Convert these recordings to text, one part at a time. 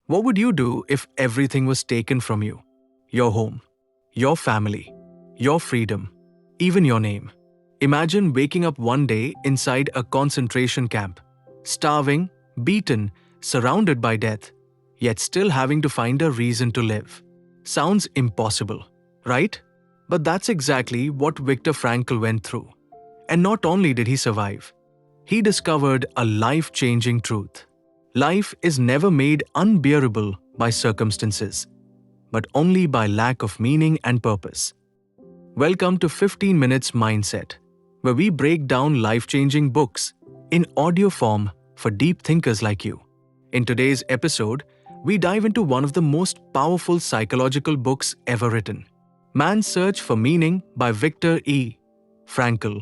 What would you do if everything was taken from you? Your home, your family, your freedom, even your name. Imagine waking up one day inside a concentration camp, starving, beaten, surrounded by death, yet still having to find a reason to live. Sounds impossible, right? But that's exactly what Viktor Frankl went through. And not only did he survive, he discovered a life-changing truth. Life is never made unbearable by circumstances, but only by lack of meaning and purpose. Welcome to 15 Minutes Mindset, where we break down life-changing books in audio form for deep thinkers like you. In today's episode, we dive into one of the most powerful psychological books ever written, Man's Search for Meaning by Viktor E. Frankl,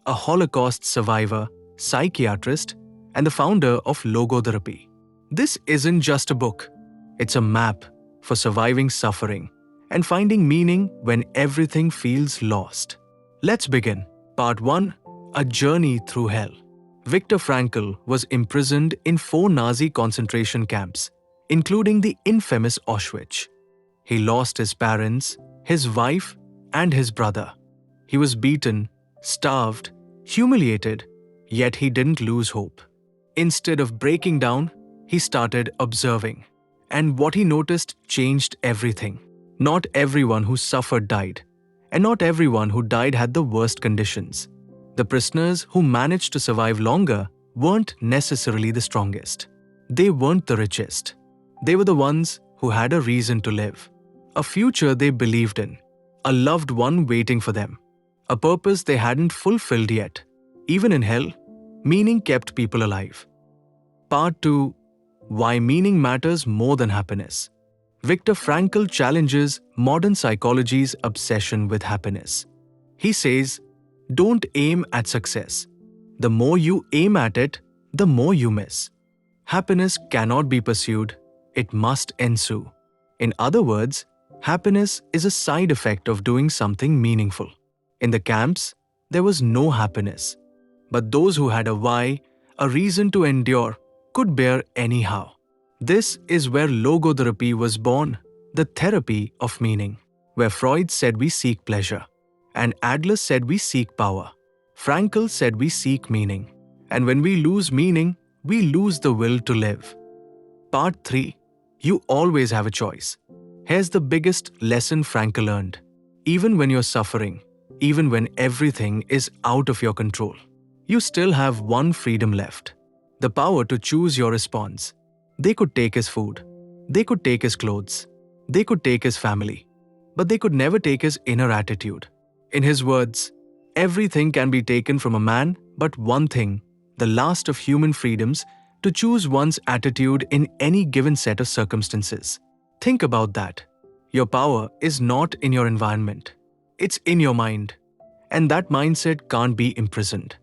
a Holocaust survivor, psychiatrist, and the founder of Logotherapy. This isn't just a book, it's a map for surviving suffering and finding meaning when everything feels lost. Let's begin. Part 1: A Journey Through Hell. Viktor Frankl was imprisoned in 4 Nazi concentration camps, including the infamous Auschwitz. He lost his parents, his wife, and his brother. He was beaten, starved, humiliated, yet he didn't lose hope. Instead of breaking down, he started observing. And what he noticed changed everything. Not everyone who suffered died, and not everyone who died had the worst conditions. The prisoners who managed to survive longer weren't necessarily the strongest. They weren't the richest. They were the ones who had a reason to live, a future they believed in, a loved one waiting for them, a purpose they hadn't fulfilled yet. Even in hell, meaning kept people alive. Part 2: Why Meaning Matters More Than Happiness. Viktor Frankl challenges modern psychology's obsession with happiness. He says, don't aim at success. The more you aim at it, the more you miss. Happiness cannot be pursued, it must ensue. In other words, happiness is a side effect of doing something meaningful. In the camps, there was no happiness. But those who had a why, a reason to endure, could bear anyhow. This is where logotherapy was born, the therapy of meaning, where Freud said we seek pleasure, and Adler said we seek power. Frankl said we seek meaning, and when we lose meaning, we lose the will to live. Part 3: You always have a choice. Here's the biggest lesson Frankl learned. Even when you're suffering, even when everything is out of your control, you still have one freedom left: the power to choose your response. They could take his food, they could take his clothes, they could take his family, but they could never take his inner attitude. In his words, everything can be taken from a man, but one thing, the last of human freedoms, to choose one's attitude in any given set of circumstances. Think about that. Your power is not in your environment, it's in your mind, and that mindset can't be imprisoned.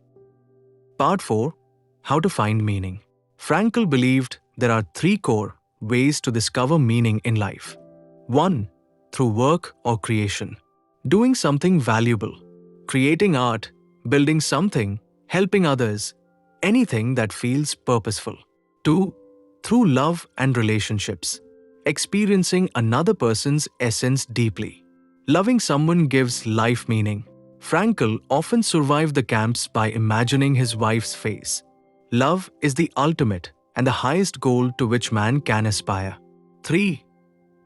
Part 4: How to Find Meaning. Frankl believed there are 3 core ways to discover meaning in life. 1. Through work or creation. Doing something valuable. Creating art, building something, helping others, anything that feels purposeful. 2. Through love and relationships. Experiencing another person's essence deeply. Loving someone gives life meaning. Frankl often survived the camps by imagining his wife's face. Love is the ultimate and the highest goal to which man can aspire. 3.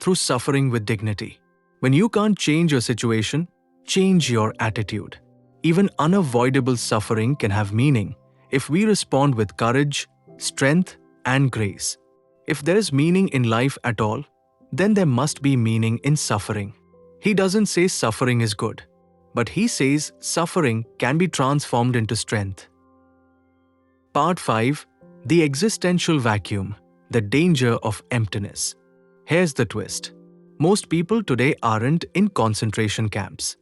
Through suffering with dignity. When you can't change your situation, change your attitude. Even unavoidable suffering can have meaning if we respond with courage, strength, and grace. If there is meaning in life at all, then there must be meaning in suffering. He doesn't say suffering is good, but he says suffering can be transformed into strength. Part 5: The Existential Vacuum, the Danger of Emptiness. Here's the twist. Most people today aren't in concentration camps,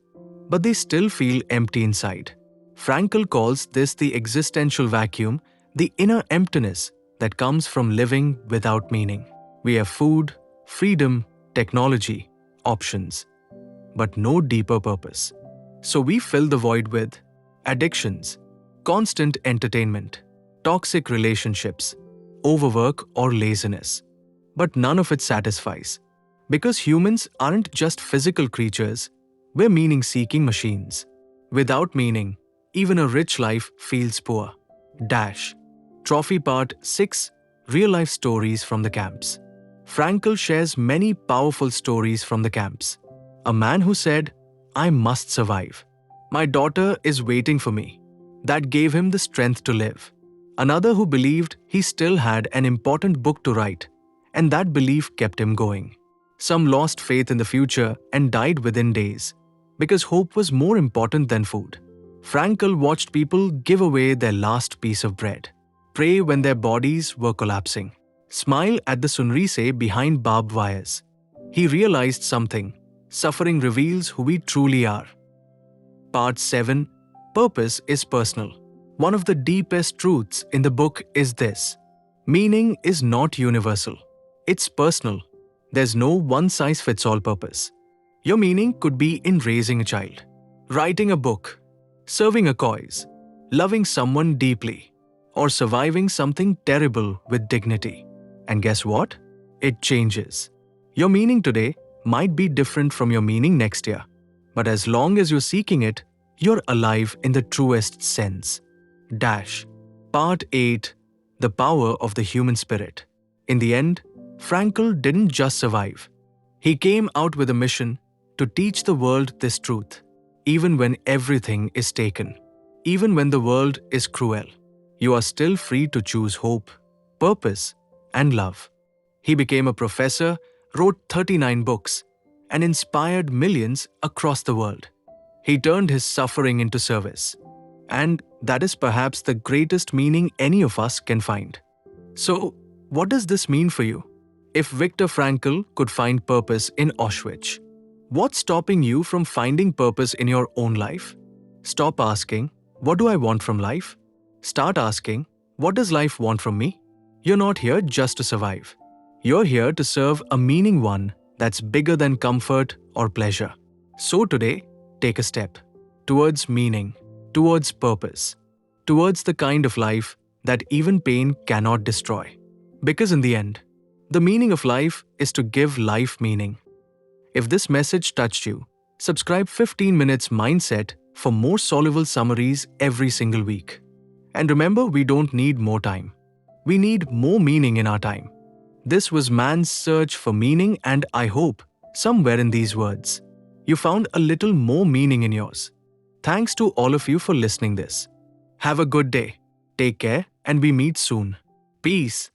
but they still feel empty inside. Frankl calls this the existential vacuum, the inner emptiness that comes from living without meaning. We have food, freedom, technology, options, but no deeper purpose. So we fill the void with addictions, constant entertainment, toxic relationships, overwork or laziness. but none of it satisfies. Because humans aren't just physical creatures, we're meaning-seeking machines. Without meaning, even a rich life feels poor. Dash. Trophy Part 6. Real-life stories from the camps. Frankl shares many powerful stories from the camps. A man who said, "I must survive. My daughter is waiting for me." That gave him the strength to live. Another who believed he still had an important book to write, and that belief kept him going. Some lost faith in the future and died within days, because hope was more important than food. Frankl watched people give away their last piece of bread, pray when their bodies were collapsing, smile at the sunrise behind barbed wires. He realized something: suffering reveals who we truly are. Part 7. Purpose is personal. One of the deepest truths in the book is this: meaning is not universal. It's personal. There's no one-size-fits-all purpose. Your meaning could be in raising a child, writing a book, serving a cause, loving someone deeply, or surviving something terrible with dignity. And guess what? It changes. Your meaning today might be different from your meaning next year, but as long as you're seeking it, you're alive in the truest sense. Dash. Part 8. The Power of the Human Spirit. In the end, Frankl didn't just survive. He came out with a mission to teach the world this truth, even when everything is taken, even when the world is cruel. You are still free to choose hope, purpose, and love. He became a professor, wrote 39 books, and inspired millions across the world. He turned his suffering into service. And that is perhaps the greatest meaning any of us can find. So, what does this mean for you? If Viktor Frankl could find purpose in Auschwitz, what's stopping you from finding purpose in your own life? Stop asking, "What do I want from life?" Start asking, "What does life want from me?" You're not here just to survive. You're here to serve a meaning one that's bigger than comfort or pleasure. So today, take a step towards meaning, towards purpose, towards the kind of life that even pain cannot destroy. Because in the end, the meaning of life is to give life meaning. If this message touched you, subscribe 15 Minutes Mindset for more solvable summaries every single week. And remember, we don't need more time. We need more meaning in our time. This was man's search for meaning, and I hope, somewhere in these words, you found a little more meaning in yours. Thanks to all of you for listening this. Have a good day. Take care, and we meet soon. Peace.